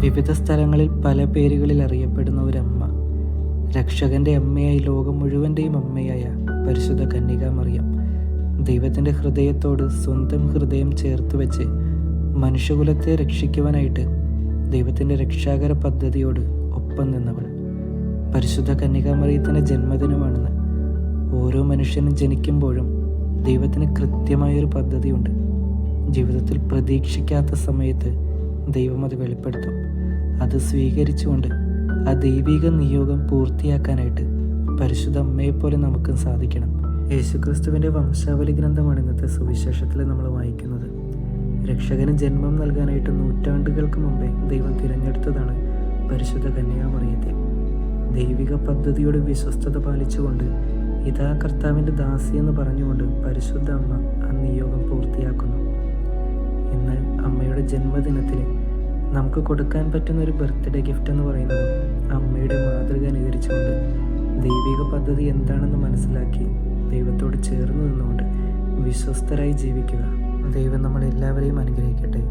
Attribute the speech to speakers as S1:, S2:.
S1: വിവിധ സ്ഥലങ്ങളിൽ പല പേരുകളിൽ അറിയപ്പെടുന്ന ഒരമ്മ, രക്ഷകന്റെ അമ്മയായി ലോകം മുഴുവൻ്റെയും അമ്മയായ പരിശുദ്ധ കന്യകാമറിയം, ദൈവത്തിൻ്റെ ഹൃദയത്തോട് സ്വന്തം ഹൃദയം ചേർത്ത് വെച്ച് മനുഷ്യകുലത്തെ രക്ഷിക്കുവാനായിട്ട് ദൈവത്തിൻ്റെ രക്ഷാകര പദ്ധതിയോട് ഒപ്പം നിന്നവൾ. പരിശുദ്ധ കന്യകാമറിയത്തിൻ്റെ ജന്മദിനമാണെന്ന്. ഓരോ മനുഷ്യനും ജനിക്കുമ്പോഴും ദൈവത്തിന് കൃത്യമായൊരു പദ്ധതിയുണ്ട്. ജീവിതത്തിൽ പ്രതീക്ഷിക്കാത്ത സമയത്ത് ദൈവം അത് വെളിപ്പെടുത്തും. അത് സ്വീകരിച്ചുകൊണ്ട് ആ ദൈവിക നിയോഗം പൂർത്തിയാക്കാനായിട്ട് പരിശുദ്ധ അമ്മയെപ്പോലെ നമുക്കും സാധിക്കണം. യേശുക്രിസ്തുവിൻ്റെ വംശാവലി ഗ്രന്ഥമാണ് ഇന്നത്തെ സുവിശേഷത്തിൽ നമ്മൾ വായിക്കുന്നത്. രക്ഷകന് ജന്മം നൽകാനായിട്ട് നൂറ്റാണ്ടുകൾക്ക് മുമ്പേ ദൈവം തിരഞ്ഞെടുത്തതാണ് പരിശുദ്ധ കന്യകാമറിയത്തെ. ദൈവിക പദ്ധതിയോട് വിശ്വസ്തത പാലിച്ചുകൊണ്ട് ഇതാ കർത്താവിൻ്റെ ദാസി എന്ന് പറഞ്ഞുകൊണ്ട് പരിശുദ്ധ അമ്മ ആ നിയോഗം പൂർത്തിയാക്കുന്നു. ഇന്ന് അമ്മയുടെ ജന്മദിനത്തിൽ നമുക്ക് കൊടുക്കാൻ പറ്റുന്ന ഒരു ബർത്ത്ഡേ ഗിഫ്റ്റ് എന്ന് പറയുന്നത് അമ്മയുടെ മാതൃക അനുകരിച്ചുകൊണ്ട് ദൈവിക പദ്ധതി എന്താണെന്ന് മനസ്സിലാക്കി ദൈവത്തോട് ചേർന്ന് നിന്നുകൊണ്ട് വിശ്വസ്തരായി ജീവിക്കുക. ദൈവം നമ്മളെല്ലാവരെയും അനുഗ്രഹിക്കട്ടെ.